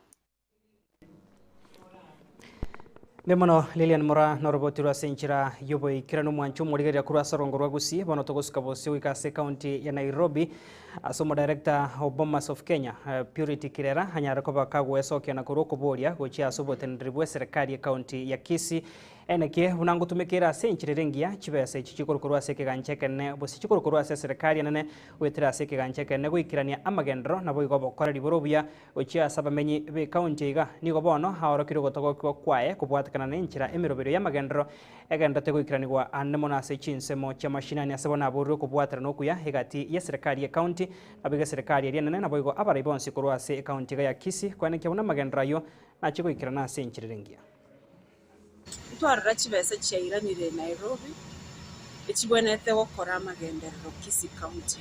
Nemono Lilian Mora norobotirwa senchira yobo ikirano mwanchu murigeria kura sorongorwa gusi bono togosuka bose wikase county ya Nairobi asomo director of Bomas of Kenya Purity Kirera hanyara ko bakagwe soke na kuroko boria gochi asobotendribwe serikali ya county ya Kisii eneke unango tumekera senchirengia chibese chichikorokorwa seke ganchekene bosi chikorokorwa se serikali nene wetira seke ganchekene goikirania amagendro nabo igobokora liborobia gochi asabamenyi be county iga nigo bono haorokiro gotogo kwae kubwatakana nenchira emirobero ya magendro egenda tegoikiranirwa anemona se chinsemo cha mashinani asabona aburu kubwatara nokuya hegati ya serikali ya county abiga serikali ya nene nabo igo abari bonsi korwa se county ya Kisii kwaneke una magendro yo na chigoikirana senchirengia twarora chibese chairanire Nairobi echibonete gukora amagenderero Kisii County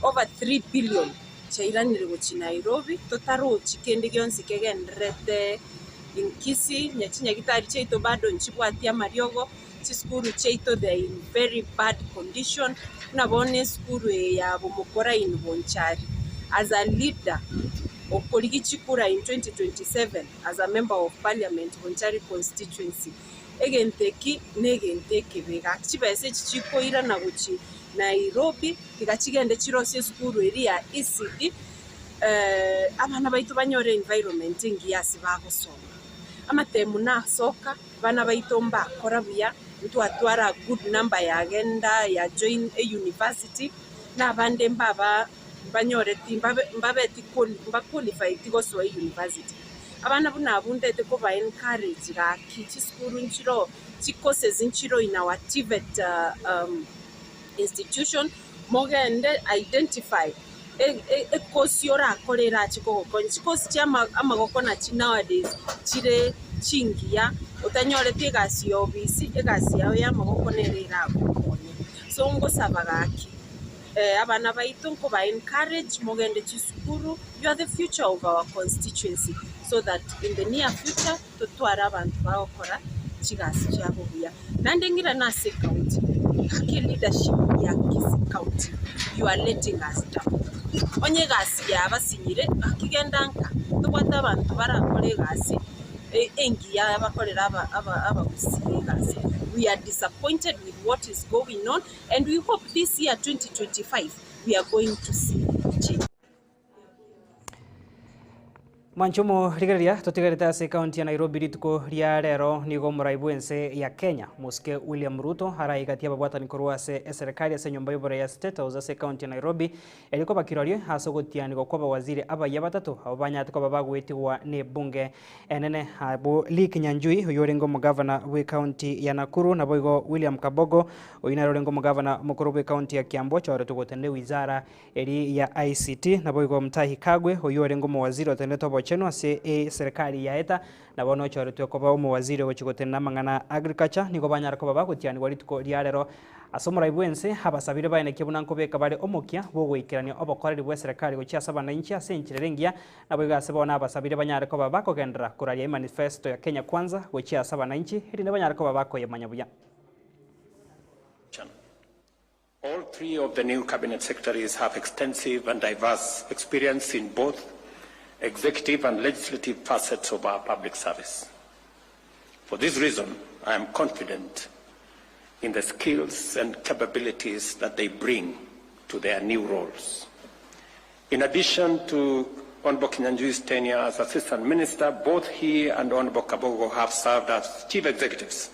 over 3 billion chairanire gochi Nairobi totaro chikende gionsi kegenderete in Kisii nyachinya gitari cheito bado nchibwatia mariogo chiskuru cheito they in very bad condition nabone skuru ya bomokora in Bonchari as a leader of Korigichikura in 2027 as a member of parliament Bonchari constituency egenteki negenteki bega chibese chichikoira na guchi Nairobi kigachigende chirose skuru area ECD abana baitu banyore environment ngiyasi bagosoma amatemu na soka bana baitu mba korabuya mtu atwara good number ya agenda ya join a university na bande mbaba banyore mbabeti qualify tigo so university abana buna bundete ko ba encourage ga kichi school nchiro chikoses nchiro in our TVET institution mogende identify e course yora kolera chiko course chama amagoko na nowadays chire chingia utanyore tigasi obisi egasi yawe yamagoko nerera so ngo sabagaki abana baitu ko ba encourage mogende chisukuru you are the future of our constituency so that in the near future tutwara abantu bakora chigasi cyabo buya nande ngira na county haki leadership ya Kisii County you are letting us down onye gasi yabasinyire akigendanka tubata abantu barakore gasi engiya abakorera abagusigasi we are disappointed with what is going on and we hope this year 2025 we are going to see change. Manchumo rigeria totigarita se county ya Nairobi rituko ria rero nigo muraibwense ya Kenya muske William Ruto haraigatia babwata nikorwa se serikali ya nyumba yobora ya State House se county ya Nairobi eliko bakirorie hasogotia nigo kwa waziri abaya batatu abanya tiko babagwetigwa ne bunge enene abo Lee Nyanjui uyorengo mugavana we county ya Nakuru na boigo William Kabogo oyinarorengo mugavana mukuru we county ya Kiambu chore tugotende wizara eri ya ICT na boigo Mutahi Kagwe uyorengo mawaziri otende tobo cheno ase serikali ya eta na bono chore tukoba umwaziri wachigotena mangana agriculture nigo banyara ko babagotiani warituko riarero asomora ibwense habasabire baine kibunanko beka bare omokia bogwikirania obokoreri bwa serikali gochia sabana inchi asenchirengia na boiga sebona abasabire banyara ko babakogendera kuraria manifesto ya Kenya Kwanza gochia sabana inchi hirine banyara ko babako yamanyabuya. All three of the new cabinet secretaries have extensive and diverse experience in both executive and legislative facets of our public service. For this reason, I am confident in the skills and capabilities that they bring to their new roles. In addition to Honorable Kinyanjui's tenure as Assistant Minister, both he and Honorable Kabogo have served as Chief Executives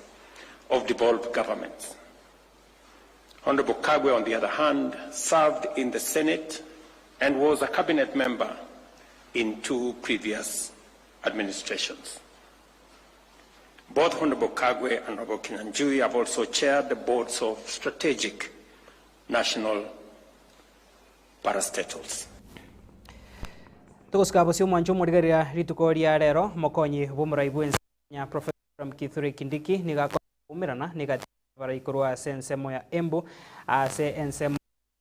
of devolved governments. Honorable Kagwe, on the other hand, served in the Senate and was a cabinet member in two previous administrations. Both Honorable Kagwe and Honorable Kinyanjui have also chaired the boards of strategic national parastatals. Tuguskabo sio mwancho murigaria rituko ria rero mokonyi bumuraibu nya Professor Kithure Kindiki nigakomirana nigatibara ikorwa sensemo ya Embu ase ensemo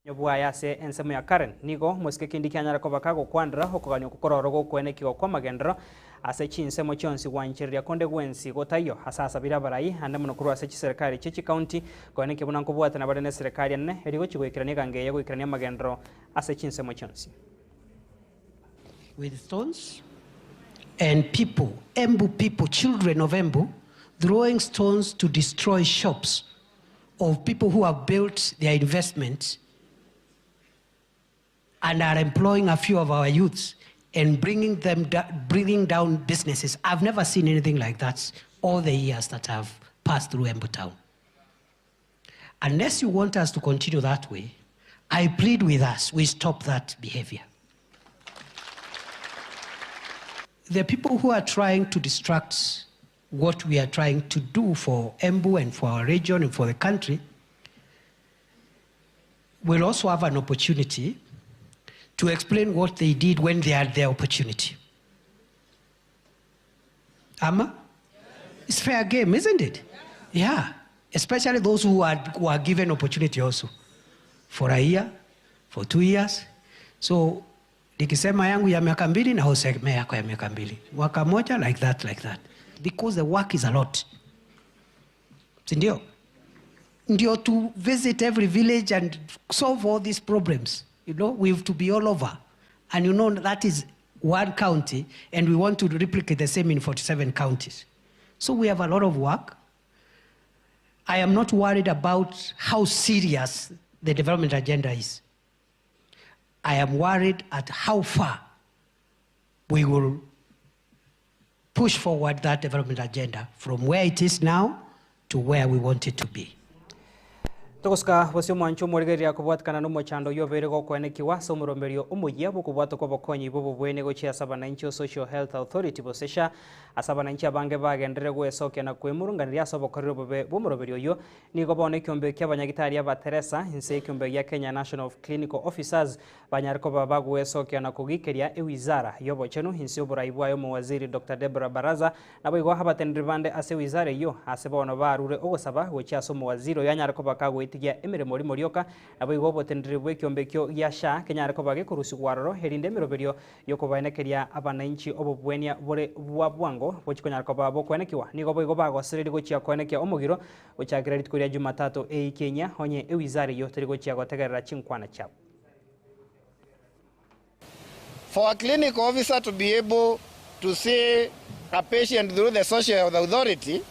nyobwa ya se ensemo ya Karen nigo musike Kindiki anyara kobaka gokwandra okoganyo kukororo gokwenekio kwa magendero ase chinsemo chonsi wanchiria konde gwensi gotayo hasasa birabarai ande muno kurwa ase serikali chichi county kweneke bunanko bwata na barene serikali ne erigo chigwikirania gange gwikirania magendero ase chinsemo chonsi with stones and people, Embu people, children of Embu, throwing stones to destroy shops of people who have built their investments and are employing a few of our youths and bringing down businesses. I've never seen anything like that all the years that have passed through Embu town. Unless you want us to continue that way, I plead with us, we stop that behavior. The people who are trying to distract what we are trying to do for Embu and for our region and for the country will also have an opportunity to explain what they did when they had their opportunity. Amma? It's fair game, isn't it? Yeah. Especially those who are given opportunity also. For a year, for 2 years. So, nikisema yangu ya miaka 2 na useme yako ya miaka 2. Mwaka moja like that. Because the work is a lot. Sindio? Ndio to visit every village and solve all these problems. You know, we have to be all over. And you know that is one county and we want to replicate the same in 47 counties. So we have a lot of work. I am not worried about how serious the development agenda is. I am worried at how far we will push forward that development agenda from where it is now to where we want it to be. Tuguska bosio mwancho murigeria kubwatkana no mochando yobere gokwenekiwa somuromerio umuye bukubwato kwa bokonyi bobo bwene gochia Sabananchi Social Health Authority bosesha Asabananchi abange bagendere gwesoke na kwemurunganiria sobokorero bobe bumuromerio yo nigo bone kyombe ky'abanyagitari abateresa inse kyombe ya Kenya National Clinical Officers banyariko baba gwesoke na kugikeria ewizara yobochenu inse oburaibu ayo mu waziri Dr. Deborah Baraza nabo igo habatendribande ase wizara yo asebono barure ogosaba gochia somo waziri yanyariko bakagwe tigia emiremo rimorioka nabo igobo tendribwe kyombekyo gyasha Kenya ko bage kurusi gwaroro herinde miroberio yokobanekeria abananchi obobwenia bore bwabwango bochikonya ko babo kwenekiwa nigo igo bagosereri gochia kwenekia omugiro gochagira ritkuria Jumatatu Kenya onye ewizari yo teri gochia gotegerera chinkwana chabo. For a clinical officer to be able to see a patient through the social health authority,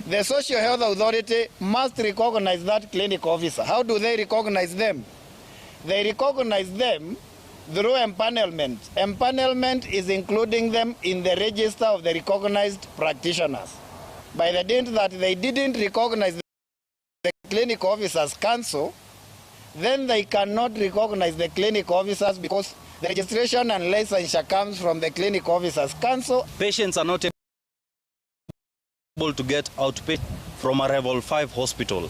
the Social Health Authority must recognize that clinical officer. How do they recognize them? They recognize them through empanelment. Empanelment is including them in the register of the recognized practitioners. By the date that they didn't recognize the clinical officers council, then they cannot recognize the clinical officers because the registration and licensure comes from the clinical officers council. Patients are not able to get outpatient from a level 5 hospital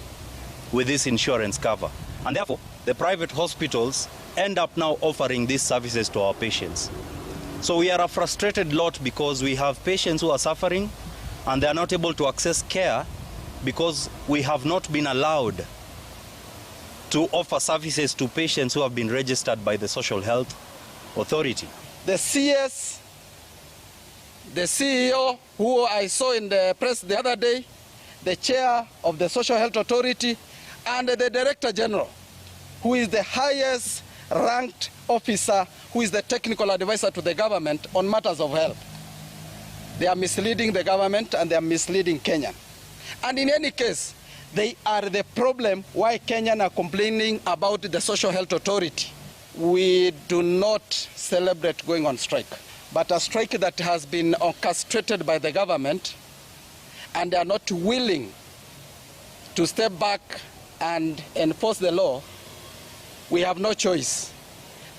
with this insurance cover, and therefore the private hospitals end up now offering these services to our patients. So we are a frustrated lot because we have patients who are suffering and they are not able to access care because we have not been allowed to offer services to patients who have been registered by the Social Health Authority. The CS, the CEO, who I saw in the press the other day, the chair of the Social Health Authority, and the Director General, who is the highest ranked officer, who is the technical advisor to the government on matters of health. They are misleading the government and they are misleading Kenya. And in any case, they are the problem why Kenyans are complaining about the Social Health Authority. We do not celebrate going on strike, but a strike that has been orchestrated by the government and they are not willing to step back and enforce the law, we have no choice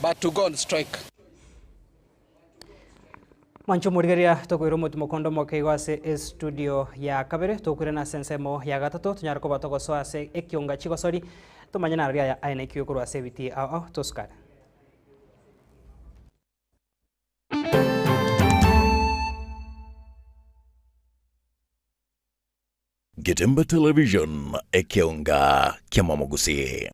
but to go on strike. Mancho murigeria tokwiro mutumo kondo mokeigo ase studio ya kabere tokure na sensemo ya gatatu tunyarako batoko so ase ekionga chigosori tumanyana ria ya aina ikyo kurwa ase biti au toskara. Getembe Television ekeonga kia Mwamogusi.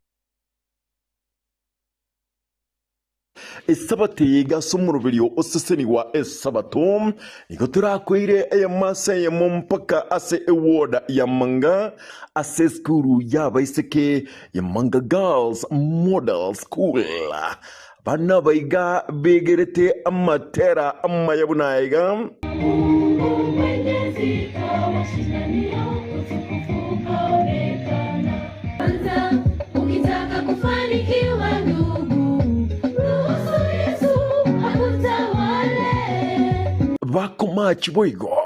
Esabati gasumurubiri oseseni wa esabato igotira kwire eyamase yamumpaka ase ewoda yamanga ase skuru yabaiseke yamanga Girls Model School bana baiga begerete amatera amayabunaiga ukitaka kufanikiwa Wako machi boigo.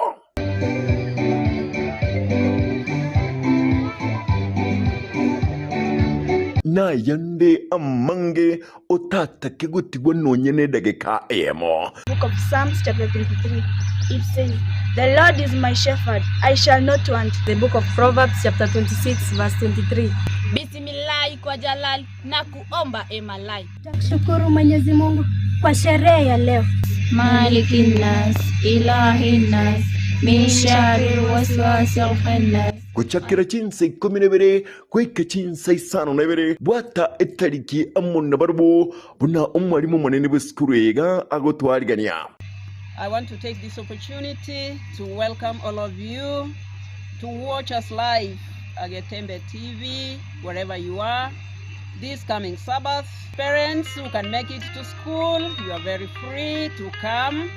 Na yande amange otata kigutigwa nonyene dageka emo. Book of Psalms chapter 23. It says, "The Lord is my shepherd, I shall not want." The book of Proverbs chapter 26 verse 23. Bismillah kwa jalal na kuomba emalai. Takushukuru Mwenyezi Mungu kwa sherehe ya leo. Malikin nas, ilahin nas, min sharri waswasil khannas. Kuchakira chinsai 12 kweka chinsai 5 bwata etariki amuna barbo buna umwarimu munene bw'eskurega agotwarigania. I want to take this opportunity to welcome all of you to watch us live at Getembe TV, wherever you are. This coming Sabbath, parents who can make it to school, you are very free to come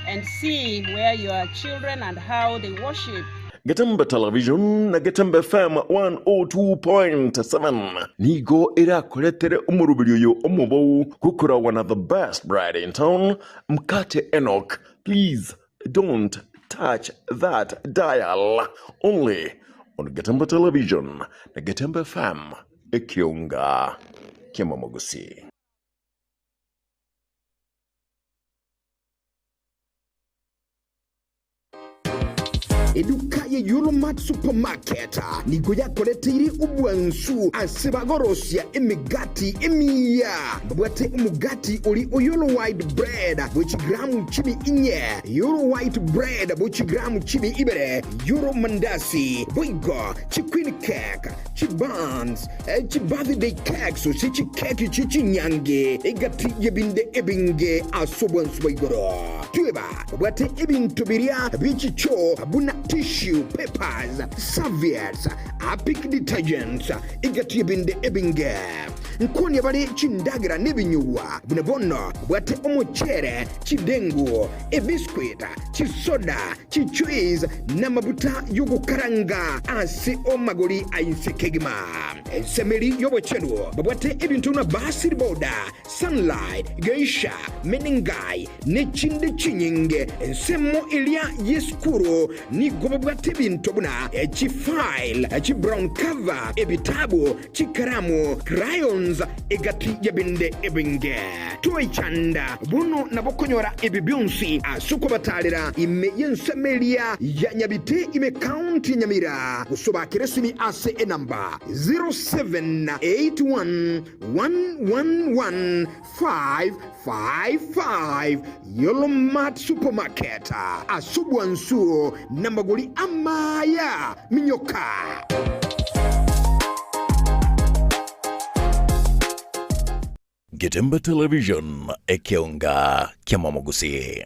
and see where your children and how they worship. Getembe Television na Getembe FM 102.7 nigo ira koletere umurubiri yo omubo kukura one of the best bread in town Mkate Enoch. Please don't touch that dial. Only on Getembe Television na Getembe FM ekeonga kia Mwamogusi. Eduka ye Euromat Supermarket nigo yakoletiri ubwansu asebagorosia emigati emiya babwate umugati uri Euro white bread bochi gramu chibi inye Euro white bread bochi gramu chibi ibere Euro mandasi boigo chiquini cake chibans birthday cake so chichi cake chichi nyange egati yebinde ebinge asobwansu boigoro tueba babwate ebintubiria bichicho abuna tissue, papers, serviettes, Apic detergents, igatibinde ebinge. Nkoni abali chindagira nebinyuwa, bunabono, bwate omuchere, chidengu, ebiskuit, chisoda, chichuiz, namabuta yugukaranga, ase omagoli ainsekegima. Semeli yobo chenu, bwate ebintuna basir boda, sunlight, geisha, meningai, nechinde chinyinge, semo ilia yeskuro, ni gobabwate bintobuna, chi file, chi brown cover, ebitabu, chi karamu, crayons, egati yabinde ebinge. Tuwe chanda, buno nabokonyora ebibionsi, asuko batalira, ime yensemelia, ya nyabite ime county nyamira, usoba kiresimi ase enamba, 0781111555, Euromat Supermarket, asubwansu, namagoli amaya, minyoka. Getembe Television ekeonga kia Mwamogusi.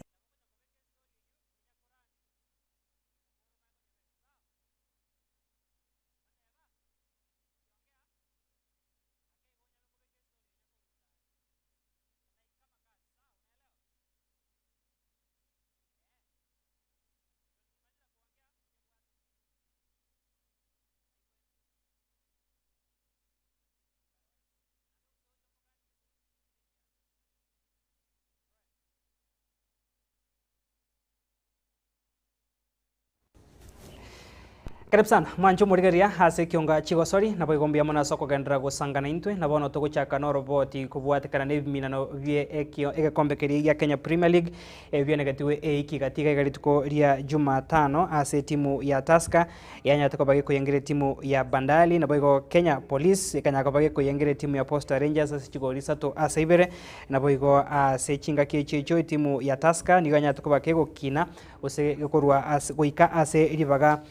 Karibu sana mwancho murigeria hase kionga chigosori na boigombia mona soko gendera gusangana intwe na bono tuguchaka no roboti kubwatikana nebiminano bie ekio egekombe kiri ya Kenya Premier League bie negatiwe eiki gatiga igarituko ria Jumatano ase timu ya Tusker yanya tukobage kuyengire timu ya Bandali na boigo Kenya Police ikanya kobage kuyengire timu ya Posta Rangers ase chigori sato ase ibere na boigo ase chinga kichicho timu ya Tusker niganya tukobage gukina use gokorwa ase goika ase ribaga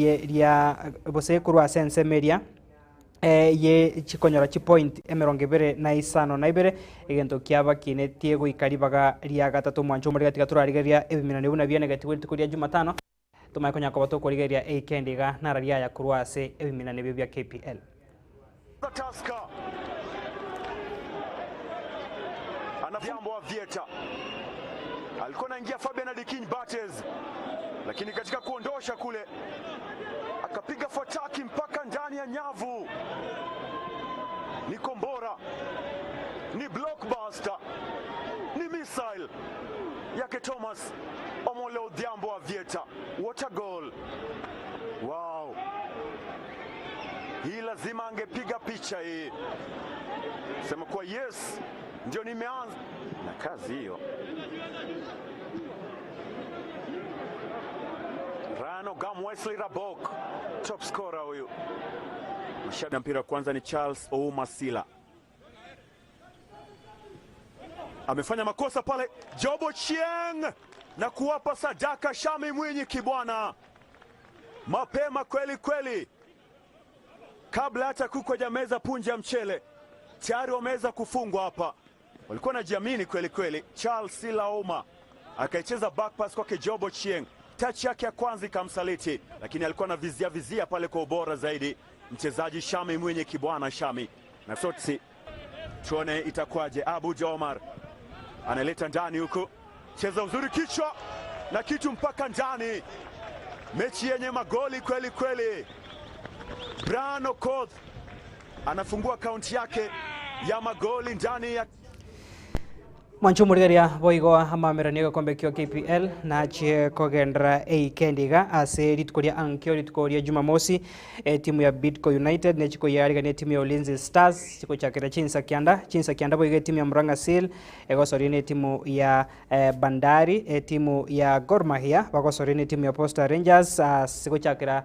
ria bose kurwa sense media ye chikonyora chi point emerongevere na isano na ibere egento kiaba kinetie guikaribaga ria gatatu mwancho muri gatika turarigeria ebiminane buna bia negative tukuria Jumatano tumaikonya kwa bato kurigeria ekendiga nararia ya kurwase ebiminane bya KPL. Anafumbo wa Vieta alikuwa anaingia Fabian Adikin Bates, lakini katika kuondosha kule akapiga fataki mpaka ndani ya nyavu. Ni kombora, ni blockbuster, ni missile yake Thomas Omole Odhiambo wa Vieta. What a goal! Wow, hii lazima angepiga picha hii, sema kwa yes, ndio nimeanza na kazi hiyo. Rano Gam Wesley Rabok, top scorer huyu. Mashada mpira kwanza ni Charles Oumasila. Amefanya makosa pale Jobo Chieng na kuwapa sadaka Shami Mwinyi Kibwana. Mapema kweli kweli, kabla hata kuko jameza punje ya mchele, tayari wameweza kufungwa hapa. Walikuwa na jiamini kweli kweli. Charles Silaoma akaicheza back pass kwake Jobo Chieng. Touch yake ya kwanza ikamsaliti, lakini alikuwa na vizia pale kwa ubora zaidi mchezaji Shami Mwinyi Kibwana. Shami na Sotsi, tuone itakuwaje. Abu Jomar analeta ndani huko, cheza uzuri kichwa na kitu mpaka ndani. Mechi yenye magoli kweli kweli. Brian Okoth anafungua kaunti yake ya magoli ndani ya Mwancho murigeria boigo amameraniga kombe kyo KPL na che kogendra kendiga ase ritkoria ankyo ritkoria Jumamosi timu ya Bidco United ne chiko yarigania timu ya Ulinzi Stars chiko chakira Chinsa Kianda boiga timu ya Murang'a Seal egosorine timu ya Bandari timu ya Gor Mahia bagosorine timu ya Posta Rangers siko chakira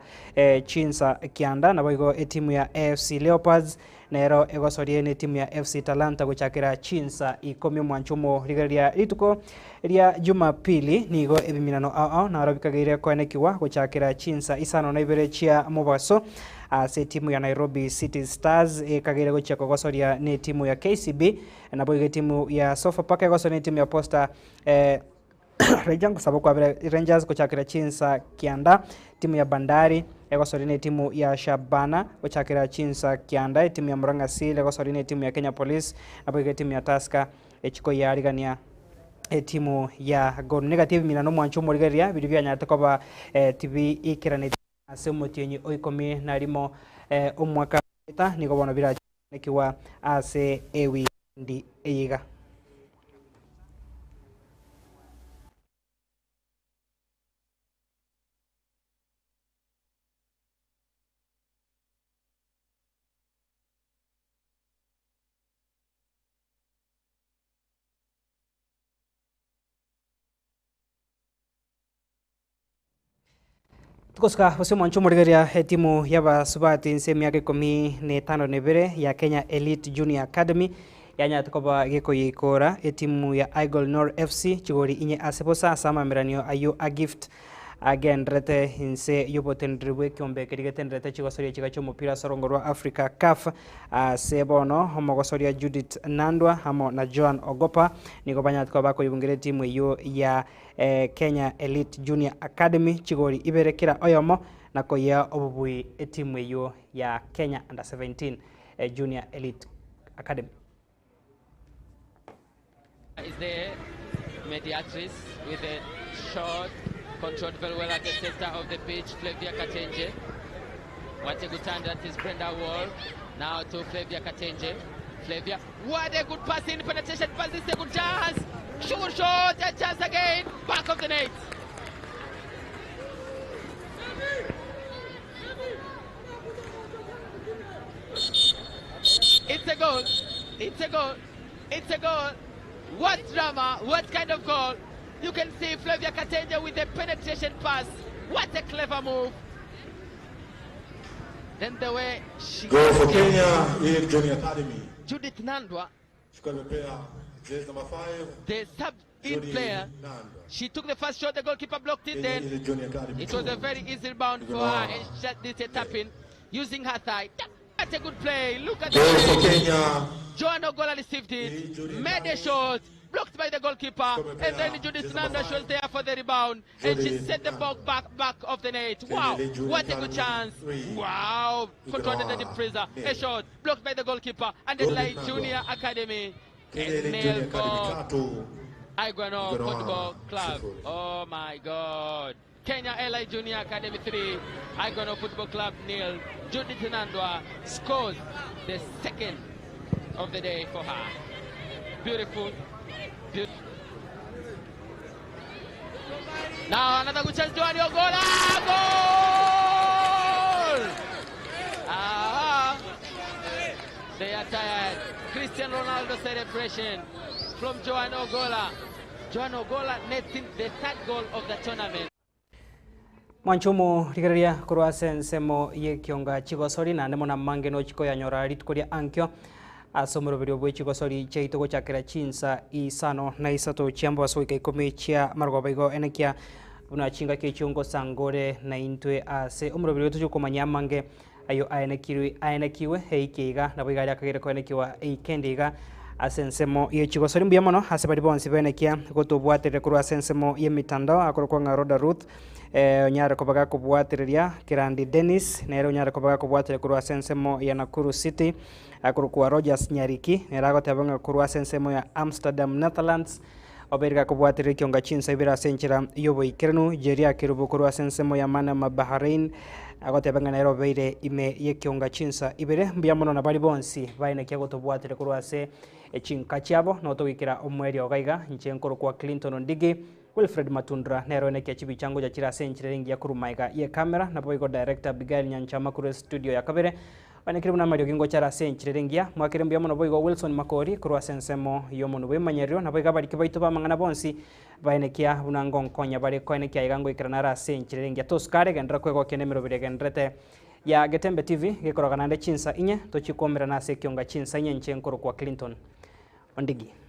Chinsa Kianda na boigo timu ya AFC Leopards nero egosorie timu ya FC Talanta guchakira Chinsa ikomi mwanchumo rigeria rituko ria Jumapili nigo ebiminano ao na arabikageire kwanekiwa guchakira Chinsa isano na ibere chia Mobaso ase timu ya Nairobi City Stars kagere guchako gosoria ni timu ya KCB na boige timu ya Sofapaka gosoria timu ya Posta Rangers kuchakira Chinsa Kianda timu ya Bandari egosorine timu ya Shabana kuchakira Chinsa Kianda timu ya Murang'a Seal egosorine timu ya Kenya Police na boige timu ya Tusker echiko ya rigania timu ya Gor Negative minano mwancho murigeria bidibya nyate koba TV ikirane asemotienyi oikomi na rimo omwaka eta niko bona bira nekiwa ase ewi ndi eiga. Tukoska wase mwancho murigeria timu ya basubati nsemi yake 15 nebere ya Kenya Elite Junior Academy yanya tukoba geko yikora timu ya Eagle Nor FC chigori inye asebosa sama miranio ayo a gift again rete inse yobotendribwe kyombe kirigetendrete chigosoria chigacho mupira sorongorwa Africa CAF sebono homogosoria Judith Nandwa hamo na Joan Ogopa nikobanya tukoba ko yibungire timu yo ya Kenya Elite Junior Academy chigori iberekera oyomo na koya obubui timu yo ya Kenya Under 17 Junior Elite Academy. Is the mediatrix with a shot controlled very well at the center of the pitch, Flavia Katenje. What a good time that is Brenda Wall. Now to Flavia Katenje. Flavia, what a good pass in penetration pass, this is a good chance. Sure shot, a chance again, back of the net. It's a goal, it's a goal, it's a goal. What drama, what kind of goal. You can see Flavia Katenja with a penetration pass. What a clever move. Then the way she... Goal for Kenya Elite Junior Academy. Judith Nandwa. She can prepare jersey number 5. The in player. She took the first shot, the goalkeeper blocked it, then it was a very easy rebound for her, and she just did a tap-in using her thigh. That's a good play. Look at that. Joanna Ogola received it, made a shot, blocked by the goalkeeper, and then Judith Nanda was there for the rebound, and she set the ball back of the net. Wow, what a good chance. Wow, controlled the deep freezer. A shot, blocked by the goalkeeper, and the Light Junior Academy. Nail for Iguano Football Club. Oh my God. Kenya LI Junior Academy 3, Iguano Football Club 0. Judith Nandwa scores the second of the day for her. Beautiful. Now another good chance, Joanna Ogola. Goal! They are tired. Cristiano Ronaldo celebration from Joanna Ogola. Joanna Ogola netting the third goal of the tournament. Mwanchumu rigararia kurwase nsemo ye kionga chigosori na ndemo na mange no chiko ya nyora ritkoria ankyo asomero video bwe chigosori cheito chakira chinsa isano na isato chiambo asoika ikome chia margobaigo enekia una chinga ke chiongo sangore na intwe ase omero video tujo komanya mange ayo aenekiwe heikiga na bwigaria kagere ko enekiwa eikendiga asensemo ye chigosori mbiamono asebari bonsi benekia gotobwatere kurwase nsemo ye mitandao akorokwa ngaroda Ruth nyara kobaga kubwatiria Kirandi Dennis nero nyara kobaga kubwatire kurwa sensemo ya Nakuru City akurukwa Rogers Nyariki nerago tabanga kurwa sensemo ya Amsterdam Netherlands oberga kubwatire kionga chinsa ibira senchira yobo ikernu jeria kirubu kurwa sensemo ya Manama Bahrain agote banga nero beire ime ye kionga chinsa ibere mbiamono na bali bonsi baine kyago tobwatire kurwa se echinka cyabo no towikira omweri ogaiga nchenkoro kwa Clinton Ndigi Wilfred Matundra nero neke chibi chango ja chira senchire ya kurumaiga ye kamera na boygo director Abigail Nyanchama kure studio ya kabere wanekiribu na mario gingo chara senchire ngia mwakire mbia mono boygo Wilson Makori kurwa sensemo yomono we manyerio na boyga bali kibaito ba mangana bonsi baenekia unango nkonya bali koenekia igango ikranara senchire ngia toskare gendra kwego kenemero bire gendrete ya Getembe TV gekoroga nande chinsa inye tochikomera na sekionga chinsa inye nchenkoro kwa Clinton Ondigi.